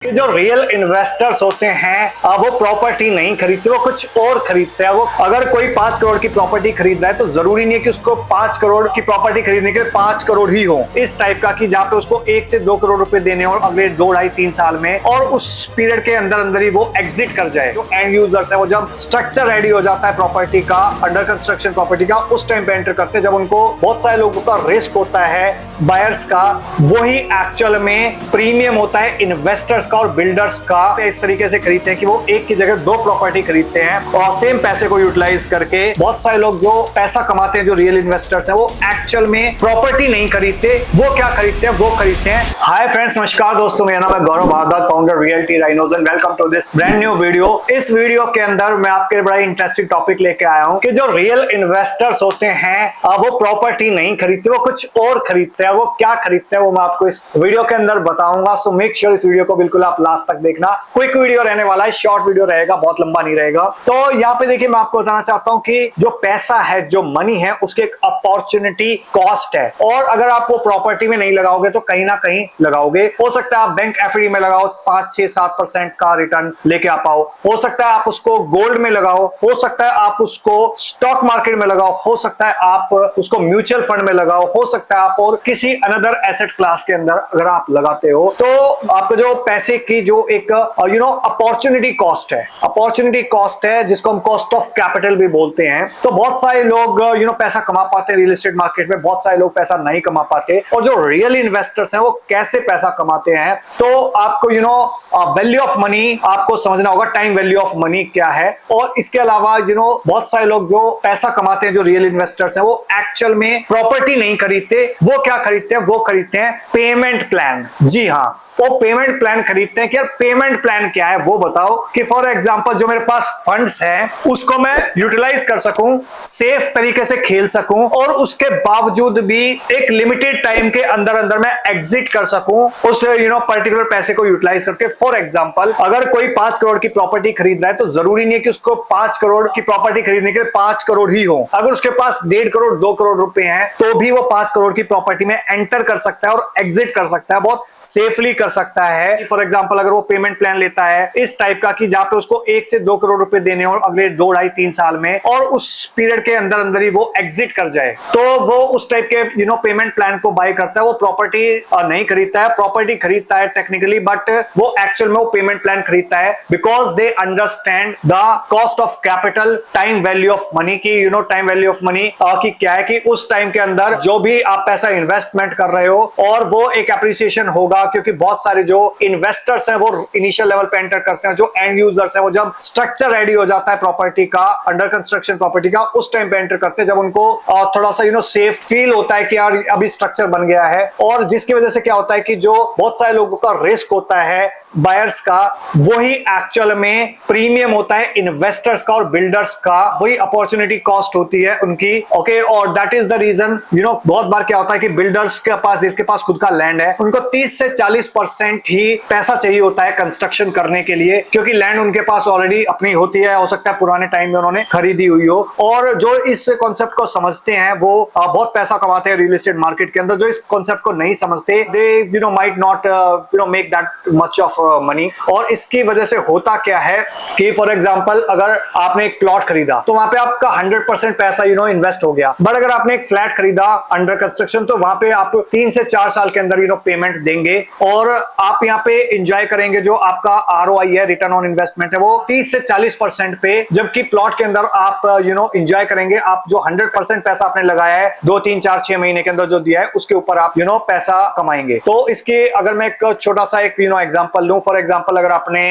कि जो real investors होते हैं वो प्रॉपर्टी नहीं खरीदते, वो कुछ और खरीदते हैं। वो अगर कोई 5 करोड़ की प्रॉपर्टी खरीद रहा है तो जरूरी नहीं है कि उसको 5 करोड़ की प्रॉपर्टी खरीदने के लिए 5 करोड़ ही हो, इस टाइप का कि जहाँ पे उसको 1 से 2 करोड़ रुपए देने हो अगले 2, 2.5, 3 साल में, और उस पीरियड के अंदर अंदर ही वो एग्जिट कर जाए। जो एंड यूजर्स है वो जब स्ट्रक्चर रेडी हो जाता है प्रॉपर्टी का, अंडर कंस्ट्रक्शन प्रॉपर्टी का, उस टाइम पे एंटर करते हैं जब उनको बहुत सारे लोगों का रिस्क होता है, बायर्स का, वही एक्चुअल में प्रीमियम होता है इन्वेस्टर्स का और बिल्डर्स का। इस तरीके से खरीदते हैं कि वो एक की जगह 2 प्रॉपर्टी खरीदते हैं और सेम पैसे को यूटिलाइज करके बहुत सारे लोग जो पैसा कमाते हैं, जो रियल इन्वेस्टर्स हैं, वो एक्चुअल में प्रॉपर्टी नहीं खरीदते। वो क्या खरीदते हैं? वो खरीदते हैं। हाय फ्रेंड्स, नमस्कार दोस्तों, मेरा नाम है Gaurav Bhardwaj, founder realty rhinos, and welcome to this brand new video. इस वीडियो के अंदर मैं आपके बड़ा इंटरेस्टिंग टॉपिक लेके आया हूं कि जो रियल इन्वेस्टर्स होते हैं वो प्रॉपर्टी नहीं खरीदते, वो कुछ और खरीदते हैं। वो क्या खरीदते हैं वो मैं आपको इस वीडियो के अंदर बताऊंगा। सो मेक श्योर इस वीडियो को बिल्कुल आप लास्ट तक देखना। क्विक वीडियो रहने वाला है, शॉर्ट वीडियो रहेगा, बहुत लंबा नहीं रहेगा। तो यहाँ पे देखिए, मैं आपको बताना चाहता हूँ कि जो पैसा है, जो मनी है, उसके एक अपॉर्चुनिटी कॉस्ट है। और अगर आप वो प्रॉपर्टी में नहीं लगाओगे तो कहीं ना कहीं लगाओगे। हो सकता है आप बैंक एफडी में लगाओ, 5, 6, 7% का रिटर्न लेके आ पाओ। हो सकता है आप उसको गोल्ड में लगाओ, हो सकता है आप उसको स्टॉक मार्केट में लगाओ, हो सकता है आप उसको म्यूचुअल फंड में लगाओ, हो सकता है आप और किसी अनदर एसेट क्लास के अंदर अगर आप लगाते हो, तो आपको जो पैसे की जो एक अपॉर्चुनिटी कॉस्ट है, अपॉर्चुनिटी कॉस्ट है, जिसको हम कॉस्ट ऑफ कैपिटल भी बोलते हैं। तो बहुत सारे लोग पैसा कमा पाते हैं रियल एस्टेट मार्केट में, बहुत सारे लोग पैसा नहीं कमा पाते। और जो रियल इन्वेस्टर्स हैं वो कैसे पैसा कमाते हैं, तो आपको वैल्यू ऑफ मनी आपको समझना होगा, टाइम वैल्यू ऑफ मनी क्या है। और इसके अलावा बहुत सारे लोग जो पैसा कमाते हैं, जो रियल इन्वेस्टर्स हैं, वो एक्चुअल में प्रॉपर्टी नहीं खरीदते। वो क्या खरीदते हैं? वो खरीदते हैं पेमेंट प्लान। जी हाँ, वो पेमेंट प्लान खरीदते हैं कि यार पेमेंट प्लान क्या है वो बताओ, कि फॉर एग्जांपल जो मेरे पास फंड्स हैं उसको मैं यूटिलाइज कर सकूं, सेफ तरीके से खेल सकूं, और उसके बावजूद भी एक लिमिटेड टाइम के अंदर अंदर मैं एग्जिट कर सकूं उस पर्टिकुलर पैसे को यूटिलाइज करके। फॉर एग्जांपल अगर कोई 5 करोड़ की प्रॉपर्टी खरीद रहा है तो जरूरी नहीं है कि उसको 5 करोड़ की प्रॉपर्टी खरीदने के लिए 5 करोड़ ही हो। अगर उसके पास 1.5 करोड़ 2 करोड़ रुपए हैं तो भी वो 5 करोड़ की प्रॉपर्टी में एंटर कर सकता है और एग्जिट कर सकता है, बहुत सेफली कर सकता है। फॉर एग्जांपल अगर वो पेमेंट प्लान लेता है इस टाइप का कि जहां पे उसको 1 से 2 करोड़ रुपए देने हो अगले 2, 2.5, 3 साल में, और उस पीरियड के अंदर अंदर ही वो एग्जिट कर जाए, तो वो उस टाइप के पेमेंट प्लान को बाय करता है। वो प्रॉपर्टी नहीं खरीदता है, प्रॉपर्टी खरीदता है टेक्निकली, बट वो एक्चुअल में वो पेमेंट प्लान खरीदता है because they understand the cost of capital, time value of money की टाइम वैल्यू ऑफ मनी की क्या है, कि उस टाइम के अंदर जो भी आप पैसा इन्वेस्टमेंट कर रहे हो और वो एक एप्रिसिएशन होगा, क्योंकि बहुत सारे जो इन्वेस्टर्स हैं वो इनिशियल लेवल पे एंटर करते हैं। जो एंड यूजर्स हैं वो जब स्ट्रक्चर रेडी हो जाता है प्रॉपर्टी का, अंडर कंस्ट्रक्शन प्रॉपर्टी का, उस टाइम पे एंटर करते हैं जब उनको थोड़ा सा सेफ फील होता है कि यार अभी स्ट्रक्चर बन गया है। और जिसकी वजह से क्या होता है कि जो बहुत सारे लोगों का रिस्क होता है, बायर्स का, वही एक्चुअल में प्रीमियम होता है इन्वेस्टर्स का और बिल्डर्स का, वही अपॉर्चुनिटी कॉस्ट होती है उनकी। ओके, और दैट इज द रीजन बहुत बार क्या होता है कि बिल्डर्स के पास, जिसके पास खुद का लैंड है, उनको 30 से 40% ही पैसा चाहिए होता है कंस्ट्रक्शन करने के लिए, क्योंकि लैंड उनके पास ऑलरेडी अपनी होती है, हो सकता है पुराने टाइम में उन्होंने खरीदी हुई हो। और जो इस कॉन्सेप्ट को समझते हैं वो बहुत पैसा कमाते हैं रियल एस्टेट मार्केट के अंदर। जो इस कॉन्सेप्ट को नहीं समझते, they might not make that much of money. और इसकी वजह से होता क्या है कि फॉर एग्जांपल अगर आपने एक प्लॉट खरीदा तो वहां पे आपका 100% पैसा इन्वेस्ट हो गया, बट अगर आपने एक फ्लैट खरीदा अंडर कंस्ट्रक्शन तो वहां पे आप 3 से 4 साल के अंदर पेमेंट देंगे और आप यहाँ पे एंजॉय करेंगे जो आपका ROI है, रिटर्न ऑन इन्वेस्टमेंट है, वो 30 से 40% पे। जबकि प्लॉट के अंदर आप एंजॉय करेंगे, आप जो 100% पैसा आपने लगाया है 2, 3, 4, 6 महीने के अंदर जो दिया है उसके ऊपर आप पैसा कमाएंगे। तो इसके अगर मैं एक छोटा सा एक एग्जांपल लूं, फॉर एग्जांपल अगर आपने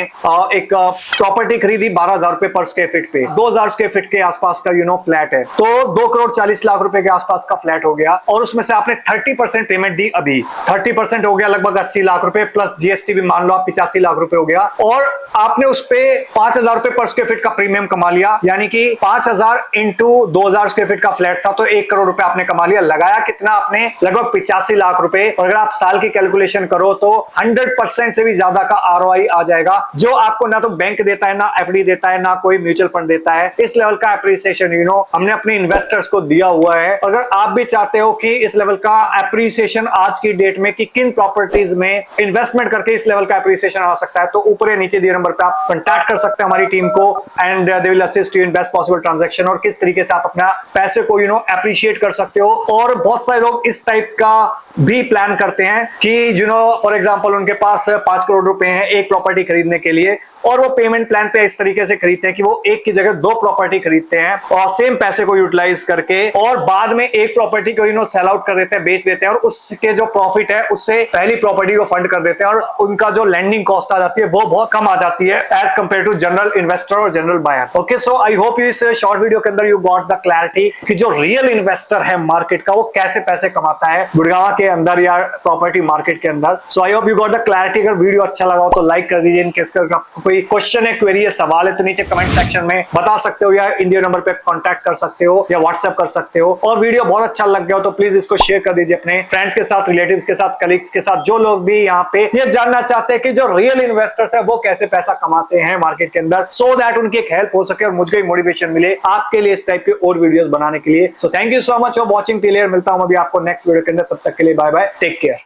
एक प्रॉपर्टी खरीदी 12,000 रुपए पर स्क्वायर फीट पे, 2,000 स्क्वायर फीट के आसपास का फ्लैट है, तो 2 करोड़ 40 लाख रुपए के आसपास का फ्लैट हो गया, और उसमें से आपने 30% पेमेंट दी। अभी 30% हो गया लगभग 80 लाख रुपए, प्लस जीएसटी भी मान लो आप 85 लाख रुपए हो गया, और आपने उस पे 5,000 रुपए पर स्क्वायर फीट का प्रीमियम कमा लिया। यानी कि 5,000 इंटू 2,000 स्क्वायर फीट का फ्लैट था तो 1 करोड़ रुपए आपने कमा लिया। लगाया कितना आपने? लगभग 85 लाख रुपए। और अगर आप साल की कैलकुलेशन करो तो 100% से भी ज्यादा का ROI आ जाएगा, जो आपको ना तो बैंक देता है, ना एफडी देता है, ना कोई म्यूचुअल फंड देता है। इस लेवल का एप्रिसिएशन हमने अपने इन्वेस्टर्स को दिया हुआ है। अगर आप भी चाहते हो कि इस लेवल का एप्रिसिएशन आज की डेट में कि किन प्रॉपर्टी प्रॉपर्टीज में इन्वेस्टमेंट करके इस लेवल का एप्रिसिएशन आ सकता है, तो ऊपर या नीचे दिए नंबर पे आप कॉन्टैक्ट कर सकते हैं हमारी टीम को and they will assist you in best possible transaction, और किस तरीके से आप अपना पैसे को एप्रिशिएट कर सकते हो। और बहुत सारे लोग इस टाइप का भी प्लान करते हैं कि फॉर एग्जांपल उनके पास 5 करोड़ रुपए हैं एक प्रॉपर्टी खरीदने के लिए, और वो पेमेंट प्लान पे इस तरीके से खरीदते हैं कि वो एक की जगह 2 प्रॉपर्टी खरीदते हैं और सेम पैसे को यूटिलाइज करके, और बाद में एक प्रॉपर्टी को सेल आउट कर देते हैं, बेच देते हैं, और उसके जो प्रॉफिट है उससे पहली प्रॉपर्टी को फंड कर देते हैं, और उनका जो लैंडिंग कॉस्ट आ जाती है वो बहुत कम आ जाती है as compare to general investor और general buyer. Okay, so I hope you इस शॉर्ट वीडियो के अंदर यू गॉट द क्लैरिटी कि जो रियल इन्वेस्टर है मार्केट का वो कैसे पैसे कमाता है गुड़गांव के अंदर या प्रॉपर्टी मार्केट के अंदर। So I hope you got the clarity. अगर वीडियो अच्छा लगा हो तो लाइक कर दीजिए। इनकेस आपको कोई क्वेश्चन है, क्वेरी है, सवाल है तो नीचे कमेंट सेक्शन में बता सकते हो, या इंडिया नंबर पे कांटेक्ट कर सकते हो या व्हाट्सएप कर सकते हो। और वीडियो बहुत अच्छा लग गया हो तो प्लीज इसको शेयर कर दीजिए अपने फ्रेंड्स के साथ, रिलेटिव्स के साथ, कलीग्स के साथ, जो लोग भी यहाँ पे ये जानना चाहते हैं कि जो रियल इन्वेस्टर्स है वो कैसे पैसा कमाते हैं मार्केट के अंदर, सो दैट उनकी एक हेल्प हो सके और मुझे मोटिवेशन मिले आपके लिए इस टाइप के और वीडियोस बनाने के लिए। So thank you so much for watching till here. मिलता हूं अभी आपको नेक्स्ट वीडियो के अंदर, तब तक के लिए बाय बाय, टेक केयर।